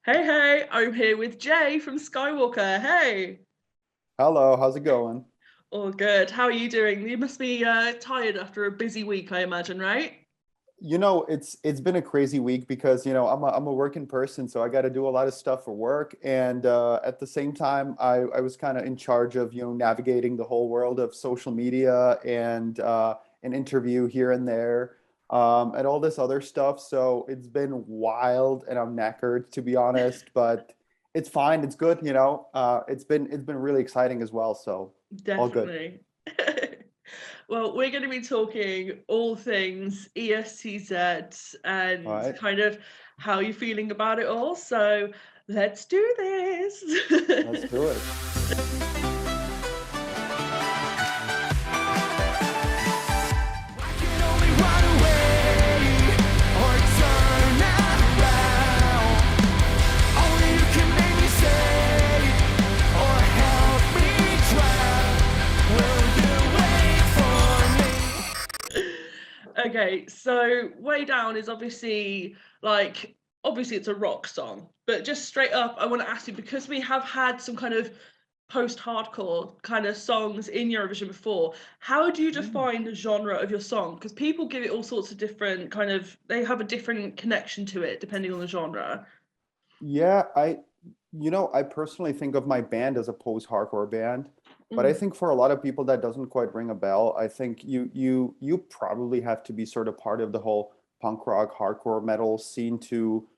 Hey, hey, I'm here with Jay from Skywalker. Hey, Hello, how's it going? all good. How are you doing? You must be tired after a busy week, I imagine, right? It's been a crazy week because I'm a working person, so I got to do a lot of stuff for work, and at the same time, I was kind of in charge of navigating the whole world of social media and an interview here and there, and all this other stuff. So it's been wild, and I'm knackered to be honest, but it's fine. It's good. It's been really exciting as well. So all good. Definitely. Well, we're going to be talking all things ESCZ All and right, kind of how you're feeling about it all. So let's do let's this. do it. Okay, so Way Down is obviously it's a rock song, but just straight up, I want to ask you because we have had some kind of post-hardcore kind of songs in Eurovision before. How do you Mm. define the genre of your song? Because people give it all sorts of different they have a different connection to it depending on the genre. Yeah, I personally think of my band as a post-hardcore band, but I Mm. think for a lot of people that doesn't quite ring a bell. I think you probably have to be sort of part of the whole punk rock, hardcore metal scene to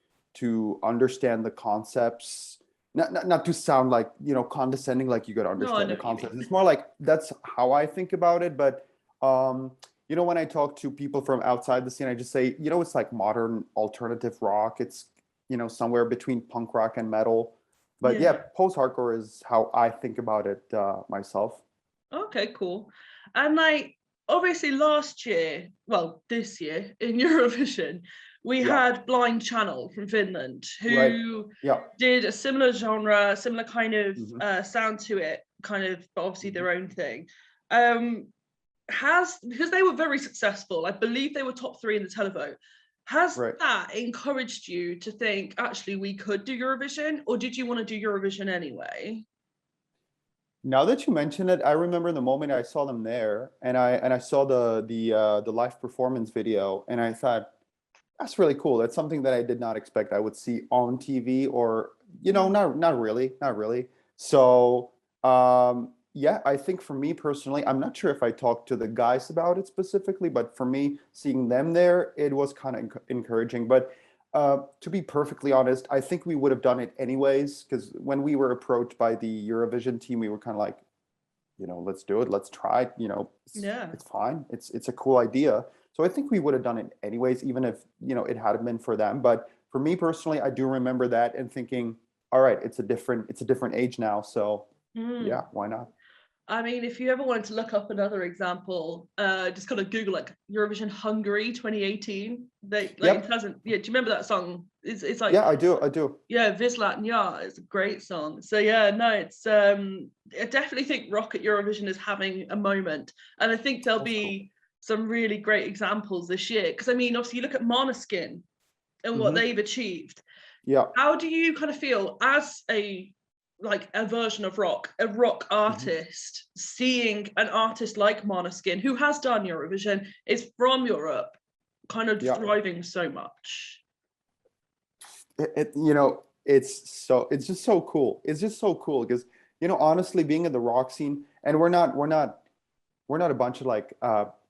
understand the concepts. Not to sound like, condescending, like you got to No, I understand know the what you concepts. mean. It's more like that's how I think about it, but when I talk to people from outside the scene, I just say, it's like modern alternative rock. It's somewhere between punk rock and metal. But yeah, Yeah. post-hardcore is how I think about it myself. Okay, cool. And obviously last year, well, this year in Eurovision, we Yeah, had Blind Channel from Finland right. who Yeah. did a similar genre, similar kind of Hmm. sound to it, kind of, but obviously Hmm. their own thing. Um, has because they were very successful, I believe they were top three in the televote. Has Right. that encouraged you to think actually we could do Eurovision, or did you want to do Eurovision anyway? Now that you mention it, I remember the moment I saw them there, and I saw the live performance video, and I thought that's really cool. That's something that I did not expect I would see on TV, or Mm. not really, not really. So yeah, I think for me personally, I'm not sure if I talked to the guys about it specifically, but for me, seeing them there, it was kind of encouraging. But to be perfectly honest, I think we would have done it anyways, because when we were approached by the Eurovision team, we were kind of like, let's do it, let's try it. Yeah. It's fine. It's a cool idea. So I think we would have done it anyways, even if, it hadn't been for them. But for me personally, I do remember that and thinking, all right, it's a different age now. So yeah, Mm. why not? I mean, if you ever wanted to look up another example, just kind of Google like Eurovision Hungary 2018. They like it Yep. hasn't. Yeah, do you remember that song? It's like Yeah, I do. I do. yeah, Vislat Nya is a great song. So yeah, no, it's I definitely think Rock at Eurovision is having a moment, and I think there'll That's cool. be some really great examples this year. Because I mean, obviously, you look at Måneskin and what Hmm. they've achieved. Yeah. How do you kind of feel as a version of rock, a rock Hmm. artist, seeing an artist like Måneskin, who has done Eurovision, is from Europe, kind of Yeah. thriving so much? It's just so cool. It's just so cool because, honestly, being in the rock scene, and we're not a bunch of like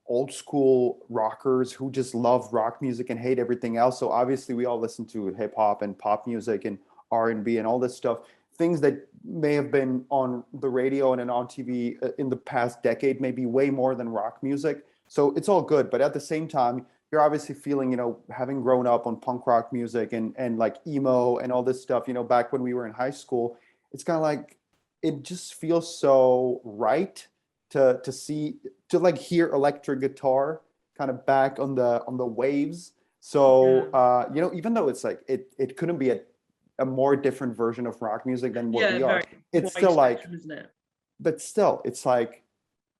old school rockers who just love rock music and hate everything else. So obviously we all listen to hip hop and pop music and R&B and all this stuff, things that may have been on the radio and on TV in the past decade, maybe way more than rock music. So it's all good. But at the same time, you're obviously feeling, having grown up on punk rock music and like emo and all this stuff, back when we were in high school, it's kind of like it just feels so right to see, to like hear electric guitar kind of back on the waves. Yeah. So even though it's like it couldn't be a more different version of rock music than what Yeah, we are, very it's wide still like, spectrum, isn't it? but still it's like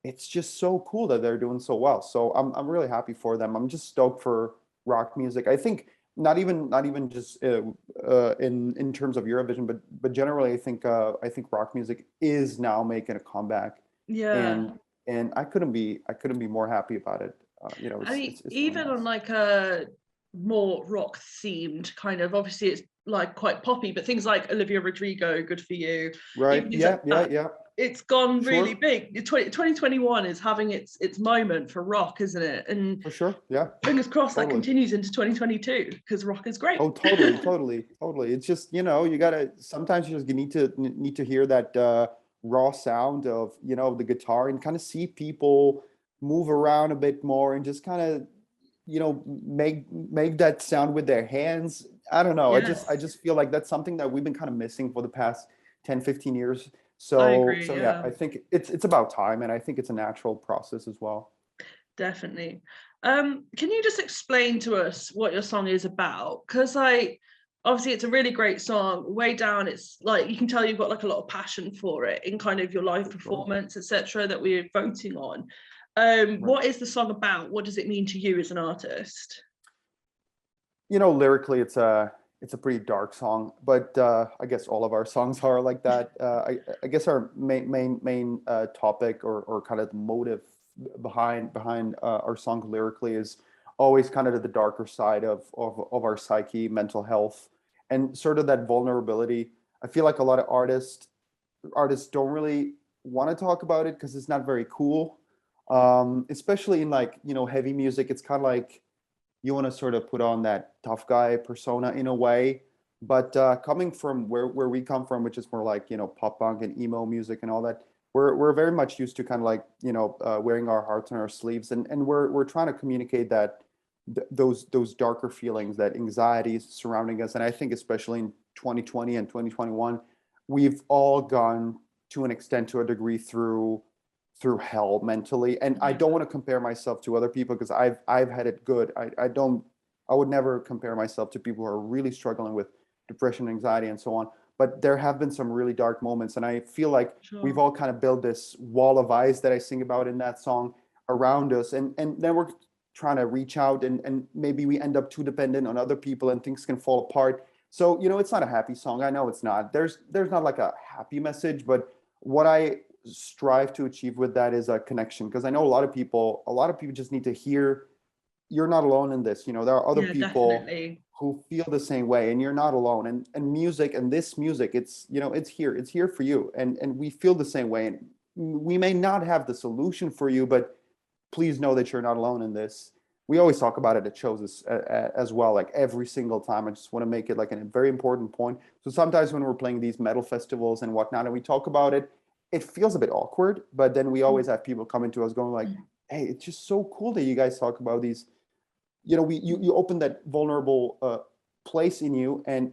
it's just so cool that they're doing so well. So I'm really happy for them. I'm just stoked for rock music. I think not even just in terms of Eurovision, but generally, I think rock music is now making a comeback, Yeah. and I couldn't be more happy about it. I mean, It's really even on nice. like a more rock themed kind of, obviously it's like quite poppy, but things like Olivia Rodrigo, Good For You, Right? even things Yeah, like yeah, that, yeah. it's gone really Sure, big. 2021 is having its moment for rock, isn't it? And for sure. Yeah, fingers crossed that totally. continues into 2022 because rock is great. Oh, totally, totally, totally. It's just, you gotta sometimes you just need to hear that raw sound of, the guitar and kind of see people move around a bit more and just kind of, make that sound with their hands. I don't know. I Yes, just feel like that's something that we've been kind of missing for the past 10, 15 years. I So agree. yeah, Yeah, I think it's about time, and I think it's a natural process as well. definitely. Can you just explain to us what your song is about? Because obviously it's a really great song. Way down, it's like you can tell you've got like a lot of passion for it in kind of your live For sure. performance, etc. That we're voting on. Right. What is the song about? What does it mean to you as an artist? Lyrically, it's a pretty dark song, but I guess all of our songs are like that. I guess our main topic, or kind of the motive behind our song lyrically, is always kind of the darker side of our psyche, mental health, and sort of that vulnerability. I feel like a lot of artists don't really want to talk about it because it's not very cool. Especially in, like, heavy music. It's kind of like you want to sort of put on that tough guy persona in a way. But coming from where we come from, which is more like, pop punk and emo music and all that, we're very much used to kind of like, wearing our hearts on our sleeves, and we're trying to communicate that those darker feelings, that anxieties surrounding us. And I think especially in 2020 and 2021, we've all gone to an extent, to a degree, through hell mentally. And I Yeah, don't want to compare myself to other people because I've had it good. I would never compare myself to people who are really struggling with depression, anxiety, and so on. But there have been some really dark moments, and I feel like we've sure. all kind of built this wall of ice that I sing about in that song around us, and then we're trying to reach out, and maybe we end up too dependent on other people, and things can fall apart. So, it's not a happy song. I know it's not. There's not like a happy message, but what I strive to achieve with that is a connection, because I know a lot of people just need to hear you're not alone in this. There are other Yeah, people definitely. who feel the same way, and you're not alone. And music, and this music, it's here for you, and we feel the same way. And we may not have the solution for you, but please know that you're not alone in this. We always talk about it at shows as well, like every single time. I just want to make it like a very important point. So sometimes when we're playing these metal festivals and whatnot, and we talk about it, it feels a bit awkward. But then we always have people coming to us going like, "Hey, it's just so cool that you guys talk about these. You open that vulnerable place in you, and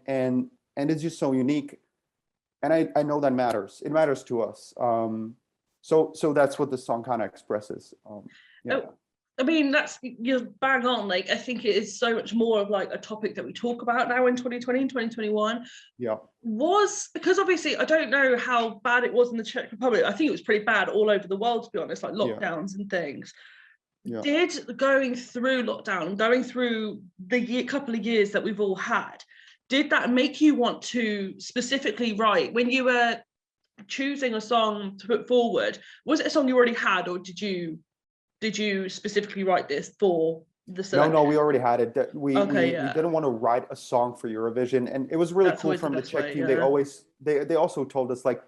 it's just so unique. And I know that matters. It matters to us. So that's what the song kind of expresses. Yeah. Oh, I mean, you're bang on. Like, I think it is so much more of like a topic that we talk about now in 2020 and 2021. Yeah. Was because obviously I don't know how bad it was in the Czech Republic. I think it was pretty bad all over the world, to be honest, like Yeah. lockdowns and things. Yeah. Did going through lockdown, going through the couple of years that we've all had, did that make you want to specifically write when you were choosing a song to put forward? Was it a song you already had, or did you specifically write this for the No, no, selection? we already had it. That Okay, we yeah, didn't want to write a song for Eurovision, and it was really that's cool always the from the best Czech way. team. They Yeah, always they also told us, like,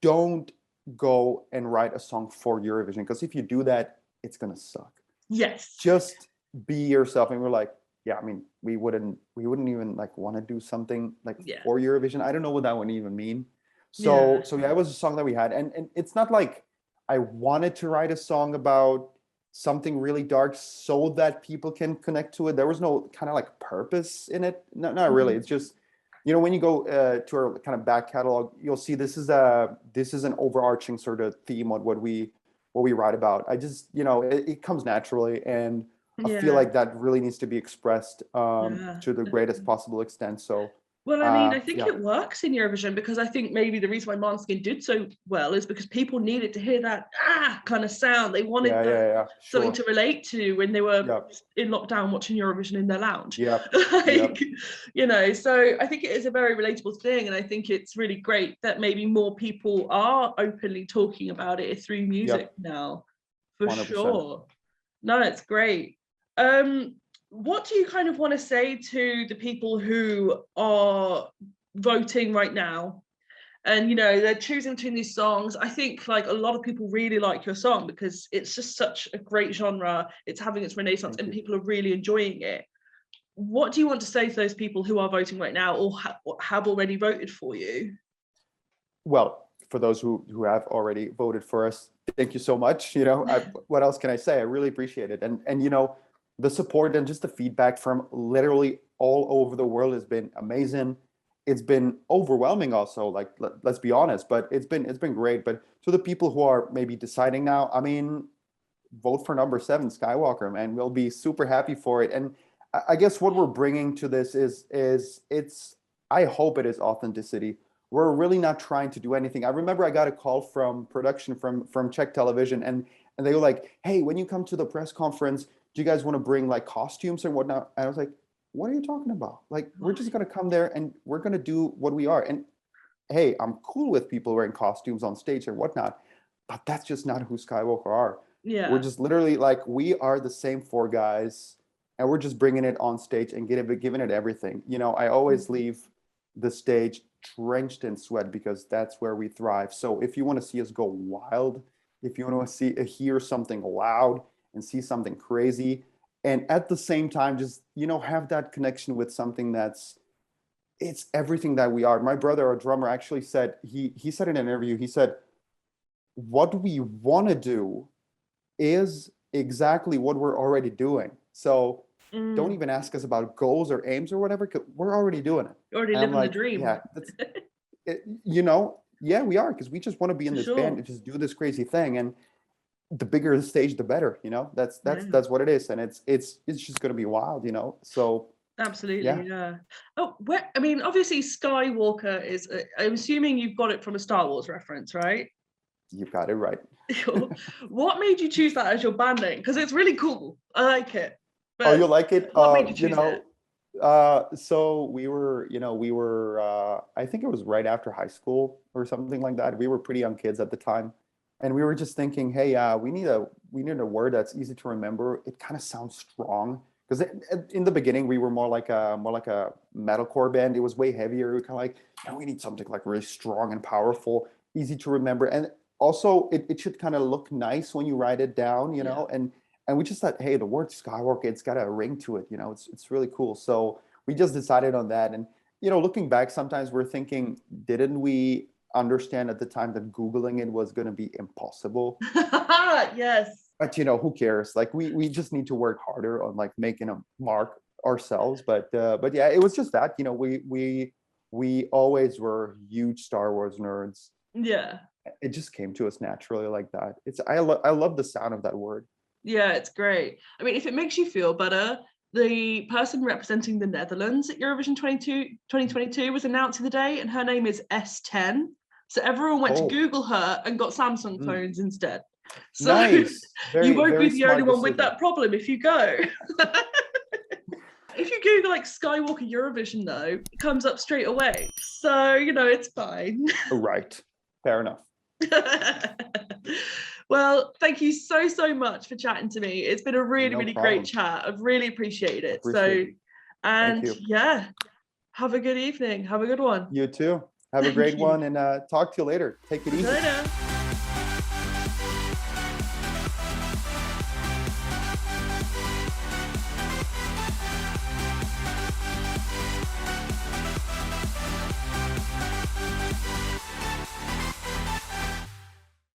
don't go and write a song for Eurovision, because if you do that, it's gonna suck. yes, Just be yourself. And we're like, yeah, I mean, we wouldn't even like want to do something like yeah, for Eurovision. I don't know what that would even mean. So yeah, so yeah, it was a song that we had, and it's not like I wanted to write a song about something really dark so that people can connect to it. There was no kind of like purpose in it. No, not really. mhm, It's just, when you go to our kind of back catalog, you'll see this is an overarching sort of theme on what we write about. I just, it comes naturally, and I feel yeah, like that really needs to be expressed yeah, to the greatest definitely. possible extent. So Well, I mean, I think Yeah, it works in Eurovision because I think maybe the reason why Måneskin did so well is because people needed to hear that kind of sound. They wanted yeah, something sure. to relate to when they were Yep, in lockdown watching Eurovision in their lounge. yep, Like, yep. so I think it is a very relatable thing. And I think it's really great that maybe more people are openly talking about it through music Yep, now, for 100%. sure. No, it's great. What do you kind of want to say to the people who are voting right now? And they're choosing between these songs. I think like a lot of people really like your song because it's just such a great genre. It's having its renaissance Thank and you. people are really enjoying it. What do you want to say to those people who are voting right now or have already voted for you? Well, for those who have already voted for us, thank you so much. What else can I say? I really appreciate it. And the support and just the feedback from literally all over the world has been amazing. It's been overwhelming also, like let's be honest, but it's been great. But to the people who are maybe deciding now, I mean, vote for number 7, Skywalker, man. We'll be super happy for it. And I guess what we're bringing to this is it's I hope it is authenticity. We're really not trying to do anything. I remember I got a call from production from Czech television, and they were like, "Hey, when you come to the press conference, do you guys want to bring like costumes and whatnot?" And I was like, "What are you talking about? Like, we're just gonna come there and we're gonna do what we are." And hey, I'm cool with people wearing costumes on stage and whatnot, but that's just not who Skywalker are. We're Yeah. just literally like, we are the same 4 guys, and we're just bringing it on stage and giving it everything. I always leave the stage drenched in sweat because that's where we thrive. So if you want to see us go wild, if you want to hear something loud and see something crazy, and at the same time just have that connection with something it's everything that we are. My brother, our drummer, actually said, he said in an interview, he said, what we want to do is exactly what we're already doing. So don't even ask us about goals or aims or whatever, 'cause we're already doing it. You're already And I'm living the like, dream. yeah, that's it, yeah, we are, because we just want to be in For this band sure. and just do this crazy thing. And the bigger the stage, the better. That's Yeah. what it is, and it's just gonna be wild. So yeah, Absolutely, yeah. Oh, I mean, obviously Skywalker is, I'm assuming you've got it from a Star Wars reference, right? you've got it right. What made you choose that as your band name? Because it's really cool. I like it. Oh, you But like it? what made you choose it? So we were, I think it was right after high school or something like that. We were pretty young kids at the time, and we were just thinking, hey, we need a word that's easy to remember. It kind of sounds strong, because in the beginning we were more like a metalcore band. It was way heavier. We kind of like, we need something like really strong and powerful, easy to remember, and also it should kind of look nice when you write it down, Yeah. and we just thought, hey, the word Skywalker, it's got a ring to it, it's really cool. So we just decided on that. And looking back, sometimes we're thinking, didn't we understand at the time that Googling it was going to be impossible? Yes. But who cares? Like, we just need to work harder on like making a mark ourselves. But yeah, it was just that, we always were huge Star Wars nerds. Yeah. It just came to us naturally like that. I love the sound of that word. Yeah, it's great. I mean, if it makes you feel better, the person representing the Netherlands at Eurovision 2022 was announced the other day, and her name is S10. So everyone went to Oh, Google her and got Samsung mm, phones instead. So nice. you Very, won't be very the only smart one with decision. that problem if you go. If you Google like Skywalker Eurovision, though, it comes up straight away. So, it's fine. Right. Fair enough. Well, thank you so, so much for chatting to me. It's been a really, No really great problem. chat. I've really appreciated it. Appreciate So, it. Thank and you. yeah, have a good evening. Have a good one. You too. Have a great Thank you. one, and talk to you later. Take it See you easy. later.